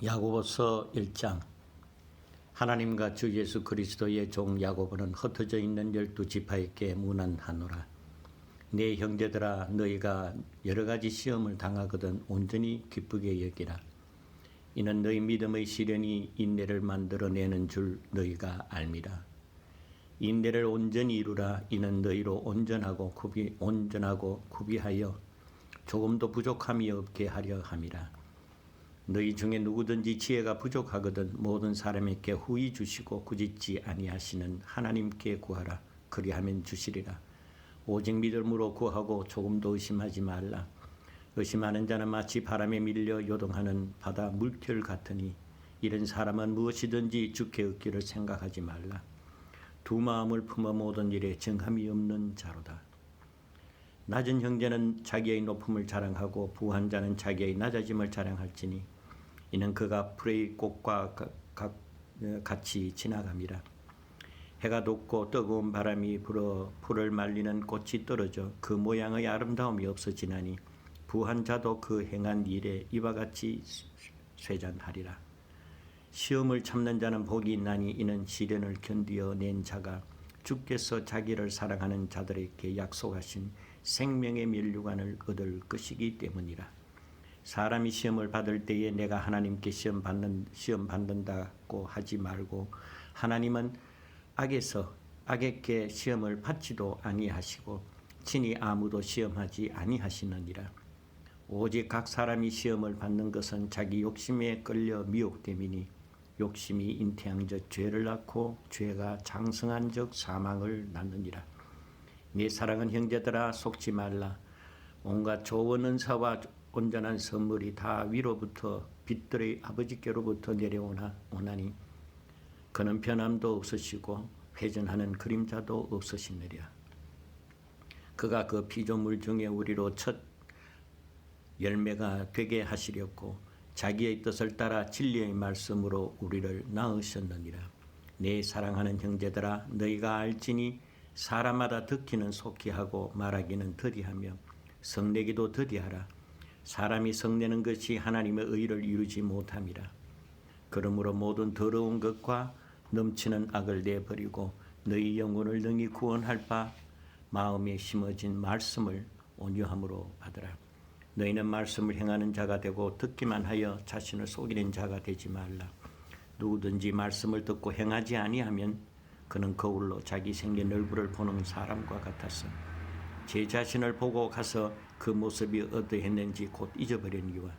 야고보서 1장. 하나님과 주 예수 그리스도의 종 야고보는 흩어져 있는 12지파에게 문안하노라. 내 형제들아, 너희가 여러 가지 시험을 당하거든 온전히 기쁘게 여기라. 이는 너희 믿음의 시련이 인내를 만들어내는 줄 너희가 알미라. 인내를 온전히 이루라. 이는 너희로 온전하고 구비하여 조금도 부족함이 없게 하려 함이라. 너희 중에 누구든지 지혜가 부족하거든 모든 사람에게 후히 주시고 꾸짖지 아니하시는 하나님께 구하라. 그리하면 주시리라. 오직 믿음으로 구하고 조금도 의심하지 말라. 의심하는 자는 마치 바람에 밀려 요동하는 바다 물결 같으니 이런 사람은 무엇이든지 주께 얻기를 생각하지 말라. 두 마음을 품어 모든 일에 정함이 없는 자로다. 낮은 형제는 자기의 높음을 자랑하고 부한 자는 자기의 낮아짐을 자랑할지니 이는 그가 풀의 꽃과 같이 지나감이라. 해가 돋고 뜨거운 바람이 불어 풀을 말리는 꽃이 떨어져 그 모양의 아름다움이 없어지나니 부한 자도 그 행한 일에 이와 같이 쇠잔하리라. 시험을 참는 자는 복이 있나니 이는 시련을 견디어 낸 자가 주께서 자기를 사랑하는 자들에게 약속하신 생명의 면류관을 얻을 것이기 때문이라. 사람이 시험을 받을 때에 내가 하나님께 시험 받는다고 하지 말고 하나님은 악에게 시험을 받지도 아니하시고 친히 아무도 시험하지 아니하시느니라. 오직 각 사람이 시험을 받는 것은 자기 욕심에 끌려 미혹됨이니 욕심이 잉태한 적 죄를 낳고 죄가 장성한 적 사망을 낳느니라. 네 사랑하는 형제들아, 속지 말라. 온갖 좋은 은사와 온전한 선물이 다 위로부터 빛들의 아버지께로부터 내려오나니 그는 변함도 없으시고 회전하는 그림자도 없으시느랴. 그가 그 피조물 중에 우리로 첫 열매가 되게 하시렸고 자기의 뜻을 따라 진리의 말씀으로 우리를 낳으셨느니라. 내 사랑하는 형제들아, 너희가 알지니 사람마다 듣기는 속히 하고 말하기는 더디하며 성내기도 더디하라. 사람이 성내는 것이 하나님의 의를 이루지 못함이라. 그러므로 모든 더러운 것과 넘치는 악을 내버리고 너희 영혼을 능히 구원할 바 마음에 심어진 말씀을 온유함으로 받으라. 너희는 말씀을 행하는 자가 되고 듣기만 하여 자신을 속이는 자가 되지 말라. 누구든지 말씀을 듣고 행하지 아니하면 그는 거울로 자기 생긴 얼굴을 보는 사람과 같아서 제 자신을 보고 가서 그 모습이 어떠했는지 곧 잊어버리니와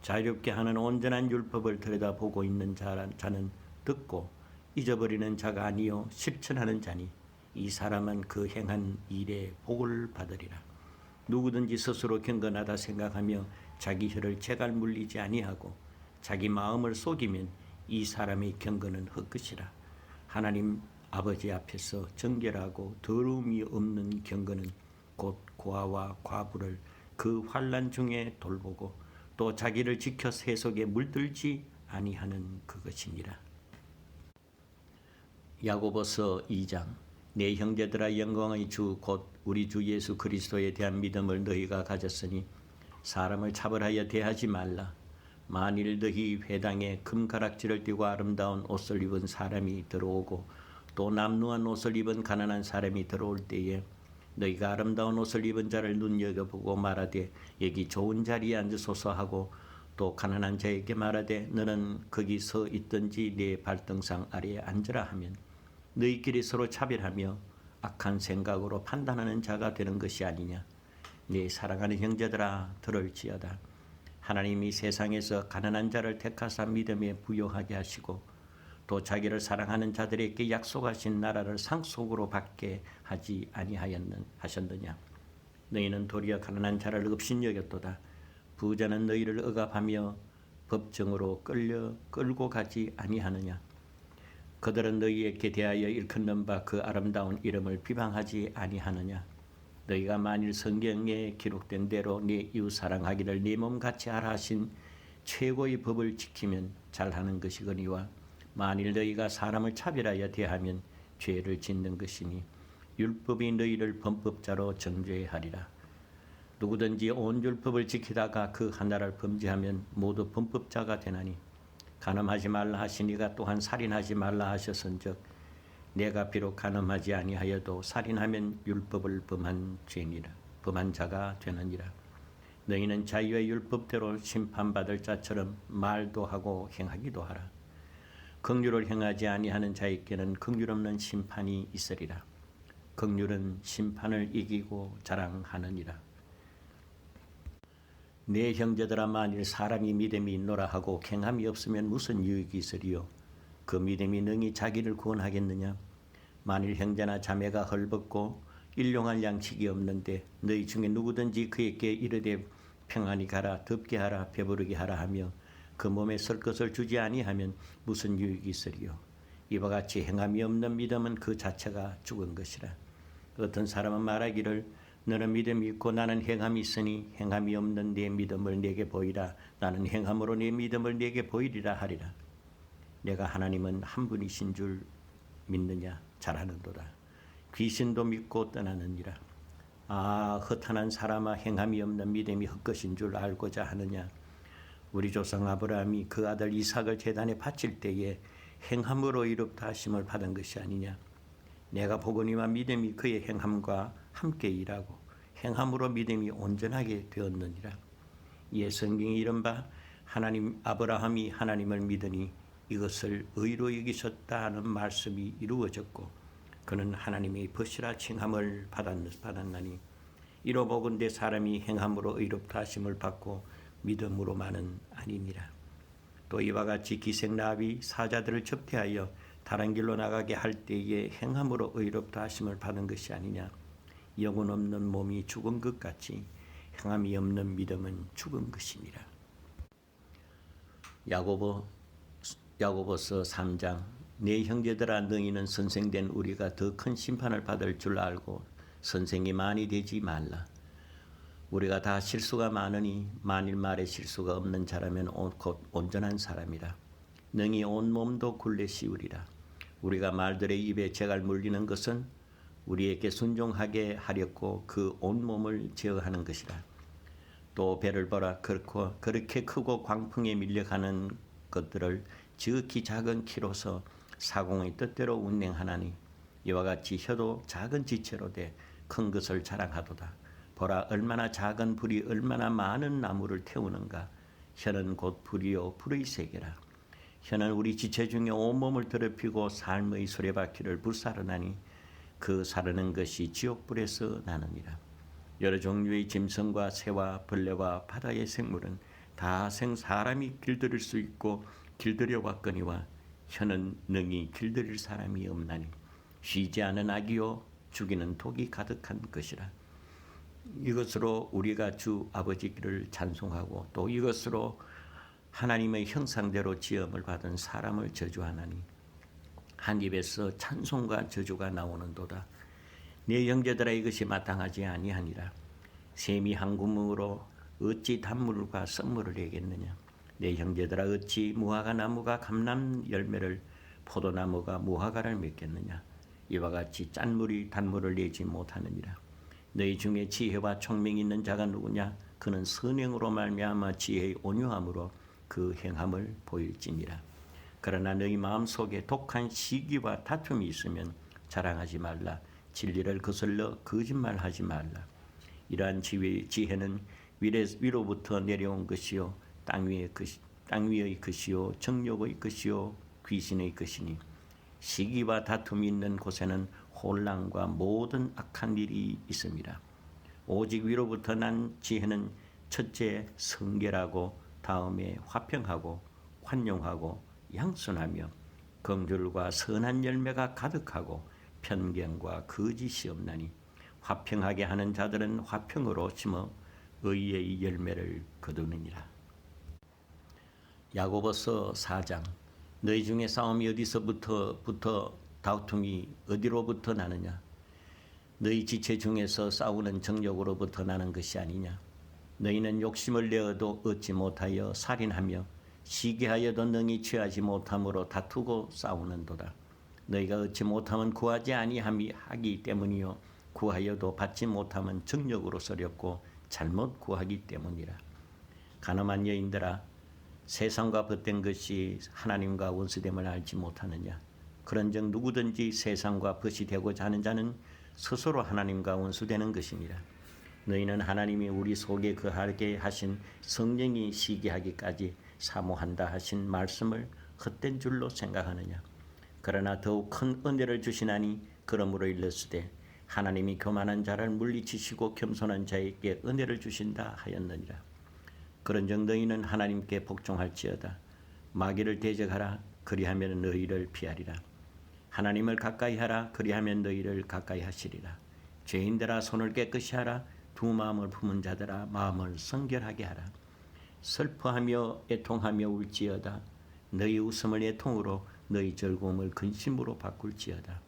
자유롭게 하는 온전한 율법을 들여다보고 있는 자는 듣고 잊어버리는 자가 아니요 실천하는 자니 이 사람은 그 행한 일에 복을 받으리라. 누구든지 스스로 경건하다 생각하며 자기 혀를 제갈 물리지 아니하고 자기 마음을 속이면 이 사람의 경건은 헛것이라. 하나님 아버지 앞에서 정결하고 더러움이 없는 경건은 곧 고아와 과부를 그 환난 중에 돌보고 또 자기를 지켜 세속에 물들지 아니하는 그것이니라. 야고보서 2장. 내 형제들아, 영광의 주 곧 우리 주 예수 그리스도에 대한 믿음을 너희가 가졌으니 사람을 차별하여 대하지 말라. 만일 너희 회당에 금가락지를 띠고 아름다운 옷을 입은 사람이 들어오고 또 남루한 옷을 입은 가난한 사람이 들어올 때에 너희가 아름다운 옷을 입은 자를 눈여겨보고 말하되 여기 좋은 자리에 앉으소서 하고 또 가난한 자에게 말하되 너는 거기 서 있든지 네 발등상 아래에 앉으라 하면 너희끼리 서로 차별하며 악한 생각으로 판단하는 자가 되는 것이 아니냐. 네 사랑하는 형제들아, 들을지어다. 하나님이 세상에서 가난한 자를 택하사 믿음에 부요하게 하시고 또 자기를 사랑하는 자들에게 약속하신 나라를 상속으로 받게 하지 아니하셨느냐. 너희는 도리어 가난한 자를 업신여겼도다. 부자는 너희를 억압하며 법정으로 끌고 가지 아니하느냐. 그들은 너희에게 대하여 일컫는 바 그 아름다운 이름을 비방하지 아니하느냐. 너희가 만일 성경에 기록된 대로 네 이웃 사랑하기를 네 몸같이 하라 하신 최고의 법을 지키면 잘하는 것이거니와 만일 너희가 사람을 차별하여 대하면 죄를 짓는 것이니 율법이 너희를 범법자로 정죄하리라. 누구든지 온 율법을 지키다가 그 하나를 범죄하면 모두 범법자가 되나니 간음하지 말라 하시니가 또한 살인하지 말라 하셨은즉 내가 비록 간음하지 아니하여도 살인하면 율법을 범한 자가 되느니라. 너희는 자유의 율법대로 심판받을 자처럼 말도 하고 행하기도 하라. 긍휼을 행하지 아니하는 자에게는 긍휼 없는 심판이 있으리라. 긍휼은 심판을 이기고 자랑하느니라. 내 형제들아, 만일 사람이 믿음이 있노라 하고 행함이 없으면 무슨 유익이 있으리요? 그 믿음이 능히 자기를 구원하겠느냐? 만일 형제나 자매가 헐벗고 일용할 양식이 없는데 너희 중에 누구든지 그에게 이르되 평안히 가라, 덥게 하라, 배부르게 하라 하며 그 몸에 쓸 것을 주지 아니하면 무슨 유익이 있으리요? 이와 같이 행함이 없는 믿음은 그 자체가 죽은 것이라. 어떤 사람은 말하기를 너는 믿음이 있고 나는 행함이 있으니 행함이 없는 내 믿음을 내게 보이라. 나는 행함으로 내 믿음을 내게 보이리라 하리라. 내가 하나님은 한 분이신 줄 믿느냐? 잘하는도다. 귀신도 믿고 떠나느니라. 아, 허탄한 사람아, 행함이 없는 믿음이 헛것인 줄 알고자 하느냐? 우리 조상 아브라함이 그 아들 이삭을 제단에 바칠 때에 행함으로 이롭다 하심을 받은 것이 아니냐? 내가 보거니와 믿음이 그의 행함과 함께 일하고 행함으로 믿음이 온전하게 되었느니라. 이에 성경이 이른바 하나님 아브라함이 하나님을 믿으니 이것을 의로 여기셨다 하는 말씀이 이루어졌고 그는 하나님의 벗이라 칭함을 받았나니 이로 보건대 사람이 행함으로 의롭다 하심을 받고 믿음으로만은 아니니라. 또 이와 같이 기생 라합이 사자들을 접대하여 다른 길로 나가게 할 때에 행함으로 의롭다 하심을 받은 것이 아니냐. 영혼 없는 몸이 죽은 것 같이 행함이 없는 믿음은 죽은 것이니라. 야고보서 3장. 내 형제들아, 너희는 선생된 우리가 더 큰 심판을 받을 줄 알고 선생이 많이 되지 말라. 우리가 다 실수가 많으니 만일 말에 실수가 없는 자라면 곧 온전한 사람이라. 능히 온 몸도 굴레 씌우리라. 우리가 말들의 입에 재갈 물리는 것은 우리에게 순종하게 하렸고 그 온 몸을 제어하는 것이라. 또 배를 보라. 그렇게 크고 광풍에 밀려가는 것들을 지극히 작은 키로서 사공의 뜻대로 운행하나니 이와 같이 혀도 작은 지체로 돼 큰 것을 자랑하도다. 보라, 얼마나 작은 불이 얼마나 많은 나무를 태우는가. 혀는 곧 불이요 불의 세계라. 혀는 우리 지체 중에 온몸을 더럽히고 삶의 수레바퀴를 불사르나니 그 사르는 것이 지옥불에서 나느니라. 여러 종류의 짐승과 새와 벌레와 바다의 생물은 다 사람이 길들일 수 있고 길들여 왔거니와 혀는 능히 길들일 사람이 없나니 쉬지 않은 악이요 죽이는 독이 가득한 것이라. 이것으로 우리가 주 아버지를 찬송하고 또 이것으로 하나님의 형상대로 지음을 받은 사람을 저주하나니 한 입에서 찬송과 저주가 나오는도다. 내 형제들아, 이것이 마땅하지 아니하니라. 샘이 한 구멍으로 어찌 단물과 썩물을 내겠느냐. 내 형제들아, 어찌 무화과 나무가 감람 열매를 포도나무가 무화과를 맺겠느냐. 이와 같이 짠물이 단물을 내지 못하느니라. 너희 중에 지혜와 총명이 있는 자가 누구냐. 그는 선행으로 말미암아 지혜의 온유함으로 그 행함을 보일지니라. 그러나 너희 마음속에 독한 시기와 다툼이 있으면 자랑하지 말라. 진리를 거슬러 거짓말하지 말라. 이러한 지혜는 위로부터 내려온 것이요 땅 위의 것이요 정욕의 것이요 귀신의 것이니 시기와 다툼이 있는 곳에는 혼란과 모든 악한 일이 있습니다. 오직 위로부터 난 지혜는 첫째 성결하고 다음에 화평하고 환용하고 양순하며 긍휼과 선한 열매가 가득하고 편견과 거짓이 없나니 화평하게 하는 자들은 화평으로 심어 의의 열매를 거두느니라. 야고보서 4장. 너희 중에 싸움이 어디서부터 다툼이 어디로부터 나느냐. 너희 지체 중에서 싸우는 정욕으로부터 나는 것이 아니냐. 너희는 욕심을 내어도 얻지 못하여 살인하며 시기하여도 능히 취하지 못함으로 다투고 싸우는도다. 너희가 얻지 못하면 구하지 아니하기 때문이요 구하여도 받지 못하면 정욕으로 서렸고 잘못 구하기 때문이라. 가늠한 여인들아, 세상과 벗된 것이 하나님과 원수됨을 알지 못하느냐. 그런즉 누구든지 세상과 벗이 되고자 하는 자는 스스로 하나님과 원수되는 것이니라. 너희는 하나님이 우리 속에 거하게 하신 성령이 시기하기까지 사모한다 하신 말씀을 헛된 줄로 생각하느냐. 그러나 더욱 큰 은혜를 주시나니 그러므로 일렀으되 하나님이 교만한 자를 물리치시고 겸손한 자에게 은혜를 주신다 하였느니라. 그런즉 너희는 하나님께 복종할지어다. 마귀를 대적하라. 그리하면 너희를 피하리라. 하나님을 가까이 하라. 그리하면 너희를 가까이 하시리라. 죄인들아 손을 깨끗이 하라. 두 마음을 품은 자들아 마음을 성결하게 하라. 슬퍼하며 애통하며 울지어다. 너희 웃음을 애통으로 너희 즐거움을 근심으로 바꿀지어다.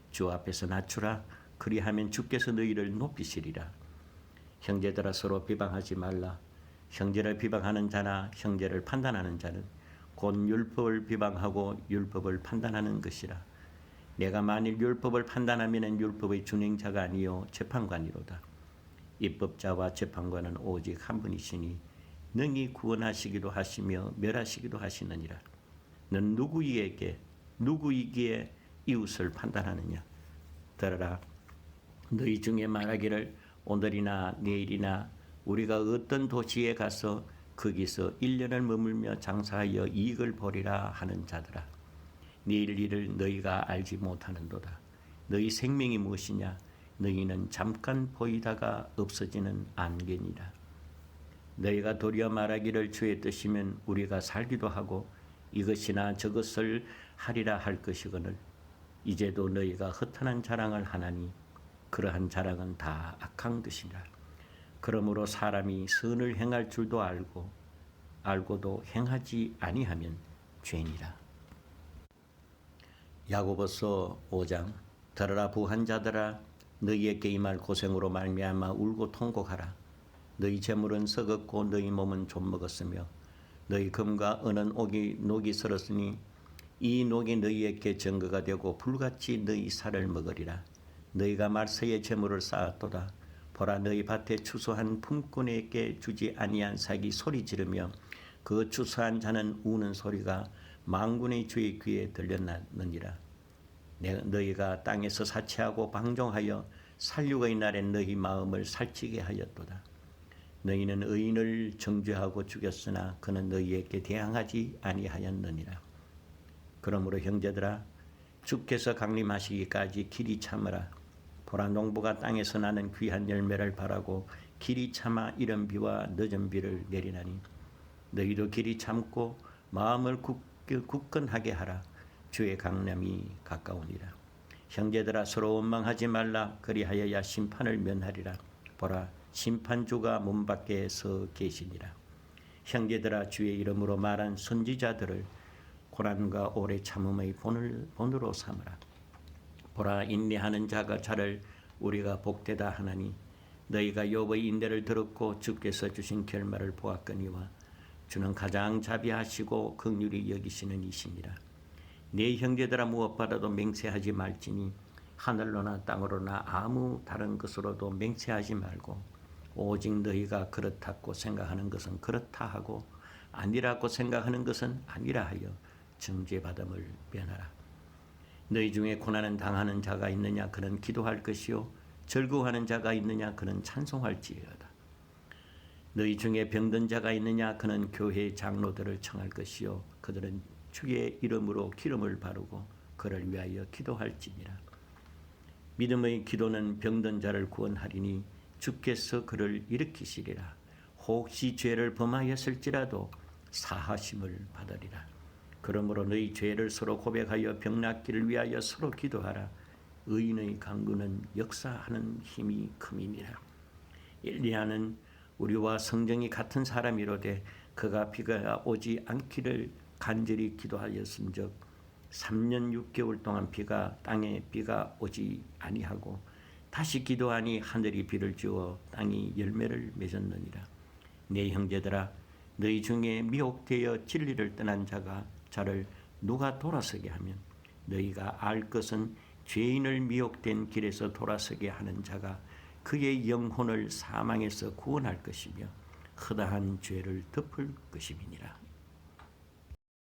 주 앞에서 낮추라. 그리하면 주께서 너희를 높이시리라. 형제들아 서로 비방하지 말라. 형제를 비방하는 자나 형제를 판단하는 자는 곧 율법을 비방하고 율법을 판단하는 것이라. 내가 만일 율법을 판단하면 율법의 준행자가 아니요 재판관이로다. 입법자와 재판관은 오직 한 분이시니 능히 구원하시기도 하시며 멸하시기도 하시느니라. 넌 누구이기에 이웃을 판단하느냐. 들으라. 너희 중에 말하기를 오늘이나 내일이나 우리가 어떤 도시에 가서 거기서 1년을 머물며 장사하여 이익을 보리라 하는 자들아. 내일 일을 너희가 알지 못하는도다. 너희 생명이 무엇이냐. 너희는 잠깐 보이다가 없어지는 안개니라. 너희가 도리어 말하기를 주의 뜻이면 우리가 살기도 하고 이것이나 저것을 하리라 할 것이거늘 이제도 너희가 허탄한 자랑을 하나니 그러한 자랑은 다 악한 것이라. 그러므로 사람이 선을 행할 줄도 알고도 행하지 아니하면 죄니라. 야고보서 5장. 들으라 부한 자들아. 너희에게 임할 고생으로 말미암아 울고 통곡하라. 너희 재물은 썩었고 너희 몸은 좀 먹었으며 너희 금과 은은 녹이 슬었으니 이 녹이 너희에게 증거가 되고 불같이 너희 살을 먹으리라. 너희가 말세의 재물을 쌓았도다. 보라 너희 밭에 추수한 품꾼에게 주지 아니한 삭이 소리 지르며 그 추수한 자는 우는 소리가 만군의 주의 귀에 들렸느니라. 너희가 땅에서 사치하고 방종하여 살육의 날에 너희 마음을 살찌게 하였도다. 너희는 의인을 정죄하고 죽였으나 그는 너희에게 대항하지 아니하였느니라. 그러므로 형제들아 주께서 강림하시기까지 길이 참으라. 보라 농부가 땅에서 나는 귀한 열매를 바라고 길이 참아 이른 비와 늦은 비를 내리나니 너희도 길이 참고 마음을 굳건하게 하라. 주의 강림이 가까우니라. 형제들아 서로 원망하지 말라. 그리하여야 심판을 면하리라. 보라 심판주가 문 밖에 서 계시니라. 형제들아 주의 이름으로 말한 선지자들을 고난과 오래 참음의 본으로 삼으라. 보라 인내하는 자가 자를 우리가 복되다 하나니 너희가 욥의 인내를 들었고 주께서 주신 결말을 보았거니와 주는 가장 자비하시고 긍휼히 여기시는 이시니라. 네 형제들아 무엇보다도 맹세하지 말지니 하늘로나 땅으로나 아무 다른 것으로도 맹세하지 말고 오직 너희가 그렇다고 생각하는 것은 그렇다 하고 아니라고 생각하는 것은 아니라 하여 정죄받음을 면하라. 너희 중에 고난은 당하는 자가 있느냐 그는 기도할 것이요 즐거워하는 자가 있느냐 그는 찬송할지어다. 너희 중에 병든 자가 있느냐 그는 교회 장로들을 청할 것이요 그들은 주의 이름으로 기름을 바르고 그를 위하여 기도할지니라. 믿음의 기도는 병든 자를 구원하리니 주께서 그를 일으키시리라. 혹시 죄를 범하였을지라도 사하심을 받으리라. 그러므로 너희 죄를 서로 고백하여 병 낫기를 위하여 서로 기도하라. 의인의 간구는 역사하는 힘이 큼이니라. 엘리야는 우리와 성정이 같은 사람이로되 그가 비가 오지 않기를 간절히 기도하였은즉 3년 6개월 동안 땅에 비가 오지 아니하고 다시 기도하니 하늘이 비를 주어 땅이 열매를 맺었느니라. 내 형제들아 너희 중에 미혹되어 진리를 떠난 자를 누가 돌아서게 하면 너희가 알 것은 죄인을 미혹된 길에서 돌아서게 하는 자가 그의 영혼을 사망에서 구원할 것이며 허다한 죄를 덮을 것임이니라.